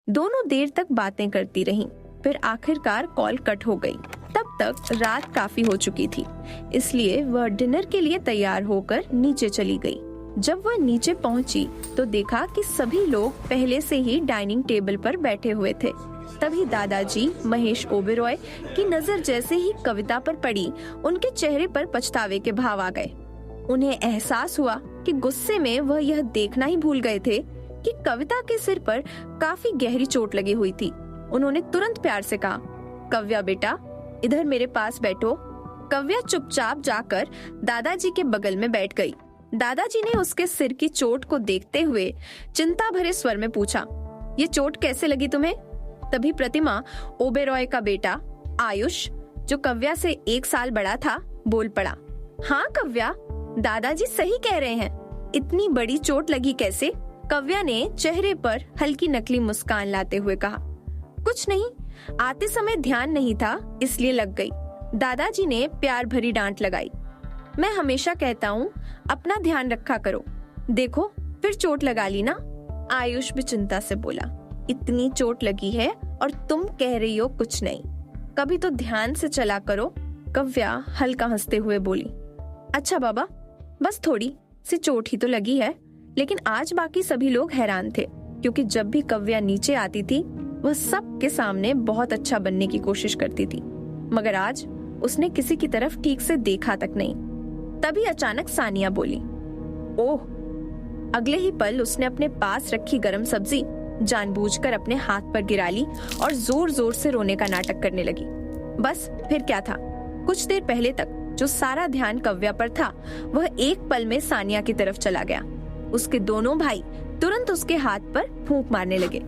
दोनों देर तक बातें करती रहीं। फिर आखिरकार कॉल कट हो गई। तब तक रात काफी हो चुकी थी, इसलिए वह डिनर के लिए तैयार होकर नीचे चली गई। जब वह नीचे पहुंची तो देखा कि सभी लोग पहले से ही डाइनिंग टेबल पर बैठे हुए थे। तभी दादाजी महेश ओबेरॉय की नजर जैसे ही कविता पर पड़ी, उनके चेहरे पर पछतावे के भाव आ गए। उन्हें एहसास हुआ कि गुस्से में वह यह देखना ही भूल गए थे कि कविता के सिर पर काफी गहरी चोट लगी हुई थी। उन्होंने तुरंत प्यार से कहा, कव्या बेटा, इधर मेरे पास बैठो। कव्या चुपचाप जाकर दादाजी के बगल में बैठ गई। दादाजी ने उसके सिर की चोट को देखते हुए चिंता भरे स्वर में पूछा, ये चोट कैसे लगी तुम्हें? तभी प्रतिमा ओबेरॉय का बेटा आयुष, जो कव्या से 1 साल बड़ा था, बोल पड़ा, हाँ कव्या, दादाजी सही कह रहे हैं, इतनी बड़ी चोट लगी कैसे? कव्या ने चेहरे पर हल्की नकली मुस्कान लाते हुए कहा, कुछ नहीं, आते समय ध्यान नहीं था इसलिए लग गई। दादाजी ने प्यार भरी डांट लगाई, मैं हमेशा कहता हूँ अपना ध्यान रखा करो, देखो फिर चोट लगा ली ना। आयुष भी चिंता से बोला, इतनी चोट लगी है और तुम कह रही हो कुछ नहीं, कभी तो ध्यान से चला करो। कव्या हल्का हंसते हुए बोली, अच्छा बाबा, बस थोड़ी सी चोट ही तो लगी है। लेकिन आज बाकी सभी लोग हैरान थे, क्योंकि जब भी कव्या नीचे आती थी वह सबके सामने बहुत अच्छा बनने की कोशिश करती थी, मगर आज उसने किसी की तरफ ठीक से देखा तक नहीं। तभी अचानक सानिया बोली, ओह। अगले ही पल उसने अपने पास रखी गरम सब्जी जानबूझकर अपने हाथ पर गिरा ली और जोर जोर से रोने का नाटक करने लगी। बस फिर क्या था, कुछ देर पहले तक जो सारा ध्यान कव्या पर था वह एक पल में सानिया की तरफ चला गया। उसके दोनों भाई तुरंत उसके हाथ पर फूंक मारने लगे।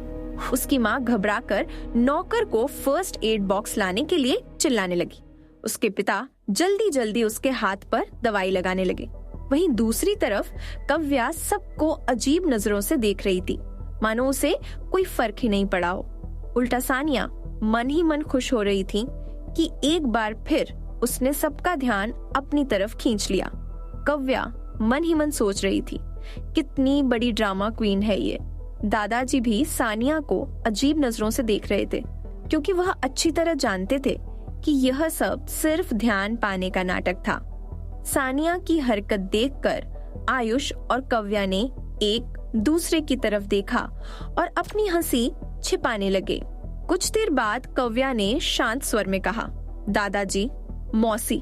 उसकी माँ घबराकर नौकर को फर्स्ट एड बॉक्स लाने के लिए चिल्लाने लगी। उसके पिता जल्दी जल्दी उसके हाथ पर दवाई लगाने लगे। वहीं दूसरी तरफ कव्या सबको अजीब नजरों से देख रही थी, मानो उसे कोई फर्क ही नहीं पड़ा हो। उल्टा सानिया मन ही मन खुश हो रही थी कि एक बार फिर उसने सबका ध्यान अपनी तरफ खींच लिया। कव्या मन ही मन सोच रही थी, कितनी बड़ी ड्रामा क्वीन है ये। दादाजी भी सानिया को अजीब नजरों से देख रहे थे, क्योंकि वह अच्छी तरह जानते थे कि यह सब सिर्फ ध्यान पाने का नाटक था। सानिया की हरकत देखकर आयुष और कव्या ने एक दूसरे की तरफ देखा और अपनी हंसी छिपाने लगे। कुछ देर बाद कव्या ने शांत स्वर में कहा, दादाजी, मौसी,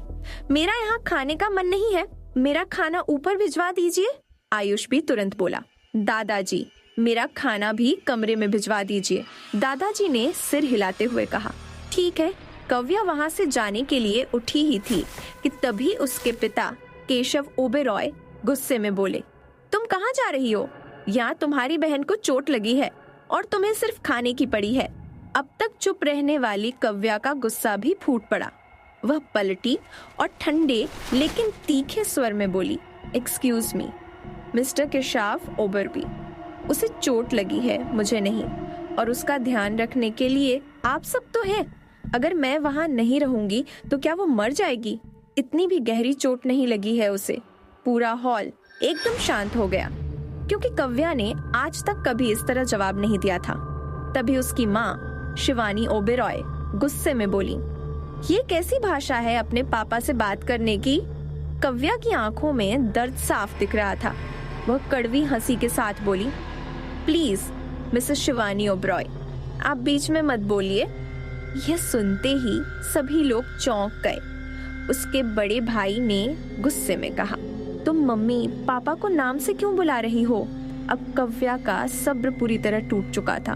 मेरा यहाँ खाने का मन नहीं है, मेरा खाना ऊपर भिजवा दीजिए। आयुष भी तुरंत बोला, दादाजी, मेरा खाना भी कमरे में भिजवा दीजिए। दादाजी ने सिर हिलाते हुए कहा, ठीक है। कव्या वहां से जाने के लिए उठी ही थी कि तभी उसके पिता केशव ओबेरॉय गुस्से में बोले, तुम कहाँ जा रही हो? यहाँ तुम्हारी बहन को चोट लगी है और तुम्हें सिर्फ खाने की पड़ी है। अब तक चुप रहने वाली कव्या का गुस्सा भी फूट पड़ा। वह पलटी और ठंडे लेकिन तीखे स्वर में बोली, एक्सक्यूज मी, मिस्टर केशव ओबरबी, उसे चोट लगी है, मुझे नहीं, और उसका ध्यान रखने के लिए आप सब तो हैं। अगर मैं वहाँ नहीं रहूंगी तो क्या वो मर जाएगी? इतनी भी गहरी चोट नहीं लगी है उसे। पूरा हॉल एकदम शांत हो गया, क्योंकि कव्या ने आज तक कभी इस तरह जवाब नहीं दिया था। तभी उसकी माँ शिवानी ओबेरॉय गुस्से में बोली, ये कैसी भाषा है अपने पापा से बात करने की? कव्या की आंखों में दर्द साफ दिख रहा था। वह कड़वी हंसी के साथ बोली, प्लीज मिसेस शिवानी ओबेरॉय, आप बीच में मत बोलिए। यह सुनते ही सभी लोग चौंक गए। उसके बड़े भाई ने गुस्से में कहा, तुम मम्मी पापा को नाम से क्यों बुला रही हो? अब कव्या का सब्र पूरी तरह टूट चुका था।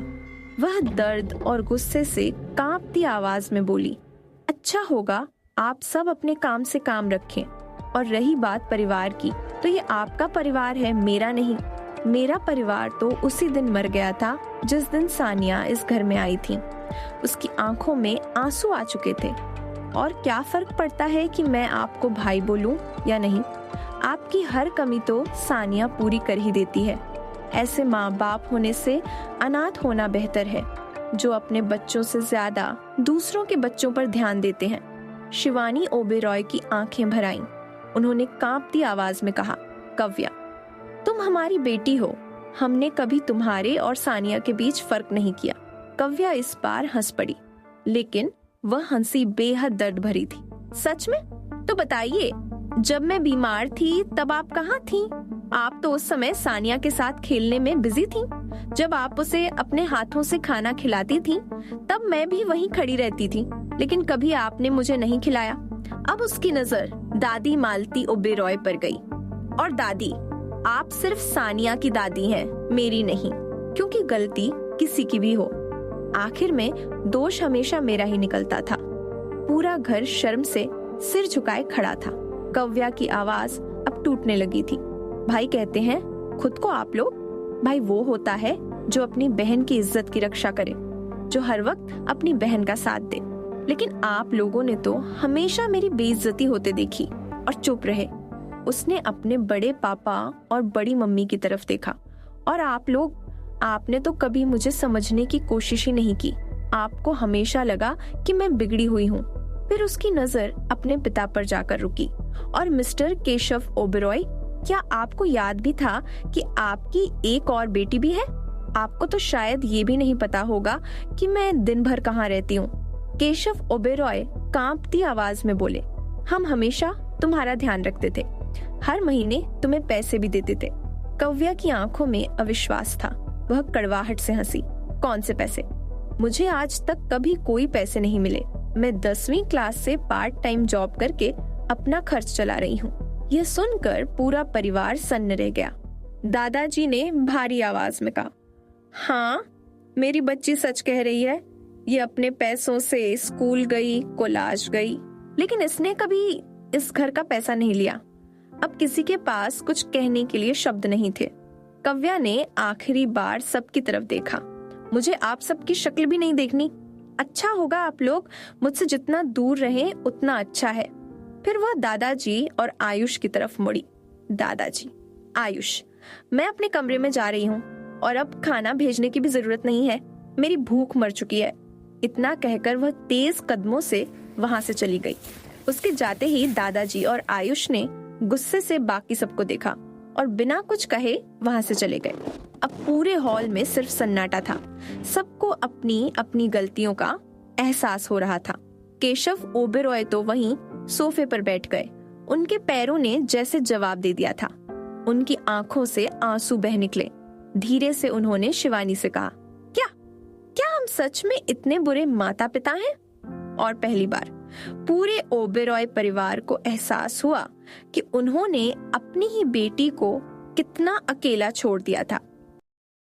वह दर्द और गुस्से से कांपती आवाज में बोली, अच्छा होगा आप सब अपने काम से काम रखें, और रही बात परिवार की, तो ये आपका परिवार है, मेरा नहीं। मेरा परिवार तो उसी दिन मर गया था जिस दिन सानिया इस घर में आई थी। उसकी आंखों में आंसू आ चुके थे, और क्या फर्क पड़ता है कि मैं आपको भाई बोलूं या नहीं? आपकी हर कमी तो सानिया पूरी कर ही देती है। ऐसे माँ बाप होने से अनाथ होना बेहतर है, जो अपने बच्चों से ज्यादा दूसरों के बच्चों पर ध्यान देते हैं। शिवानी ओबेरॉय की आंखें भर आईं। उन्होंने कांपती आवाज में कहा, कव्या, तुम हमारी बेटी हो, हमने कभी तुम्हारे और सानिया के बीच फर्क नहीं किया। कव्या इस बार हंस पड़ी, लेकिन वह हंसी बेहद दर्द भरी थी। सच में? तो बताइए, जब मैं बीमार थी तब आप कहाँ थीं? आप तो उस समय सानिया के साथ खेलने में बिजी थीं। जब आप उसे अपने हाथों से खाना खिलाती थीं, तब मैं भी वहीं खड़ी रहती थी, लेकिन कभी आपने मुझे नहीं खिलाया। अब उसकी नजर दादी मालती ओबेरॉय पर गई। और दादी, आप सिर्फ सानिया की दादी हैं, मेरी नहीं, क्योंकि गलती किसी की भी हो, आखिर में दोष हमेशा मेरा ही निकलता था। पूरा घर शर्म से सिर झुकाए खड़ा था। कव्या की आवाज अब टूटने लगी थी। भाई कहते हैं खुद को आप लोग। भाई वो होता है जो अपनी बहन की इज्जत की रक्षा करे, जो हर वक्त अपनी बहन का साथ दे। लेकिन आप लोगों ने तो हमेशा मेरी बेइज्जती होते देखी और चुप रहे। उसने अपने बड़े पापा और बड़ी मम्मी की तरफ देखा, और आपने तो कभी मुझे समझने की कोशिश ही नहीं की। आपको हमेशा लगा कि मैं बिगड़ी हुई हूँ। फिर उसकी नजर अपने पिता पर जाकर रुकी। और मिस्टर केशव ओबेरॉय, क्या आपको याद भी था कि आपकी एक और बेटी भी है? आपको तो शायद ये भी नहीं पता होगा कि मैं दिन भर कहाँ रहती हूँ। केशव ओबेरॉय कांपती आवाज में बोले, हम हमेशा तुम्हारा ध्यान रखते थे, हर महीने तुम्हें पैसे भी देते थे। कव्या की आंखों में अविश्वास था। वह कड़वाहट से हंसी। कौन से पैसे? मुझे आज तक कभी कोई पैसे नहीं मिले। मैं 10वीं क्लास से पार्ट टाइम जॉब करके अपना खर्च चला रही हूँ। यह सुनकर पूरा परिवार सन्न रह गया। दादाजी ने भारी आवाज में कहा, हाँ, मेरी बच्ची सच कह रही है। ये अपने पैसों से स्कूल गई, कॉलेज गई, लेकिन इसने कभी इस घर का पैसा नहीं लिया। अब किसी के पास कुछ कहने के लिए शब्द नहीं थे। कव्या ने आखिरी बार सबकी तरफ देखा। मुझे आप सबकी शक्ल भी नहीं देखनी। अच्छा होगा आप लोग मुझसे जितना दूर रहें उतना अच्छा है। फिर वह दादाजी और आयुष की तरफ मुड़ी। दादाजी, आयुष, मैं अपने कमरे में जा रही हूँ और अब खाना भेजने की भी जरूरत नहीं है। मेरी भूख मर चुकी है। इतना कहकर वह तेज कदमों से वहां से चली गई। उसके जाते ही दादाजी और आयुष ने गुस्से से बाकी सबको देखा और बिना कुछ कहे वहां से चले गए। अब पूरे हॉल में सिर्फ सन्नाटा था। सबको अपनी अपनी गलतियों का एहसास हो रहा था। केशव ओबेरॉय तो वहीं सोफे पर बैठ गए। उनके पैरों ने जैसे जवाब दे दिया था। उनकी आंखों से आंसू बह निकले। धीरे से उन्होंने शिवानी से कहा, क्या हम सच में इतने बुरे माता पिता हैं? और पहली बार पूरे ओबेरॉय परिवार को एहसास हुआ कि उन्होंने अपनी ही बेटी को कितना अकेला छोड़ दिया था।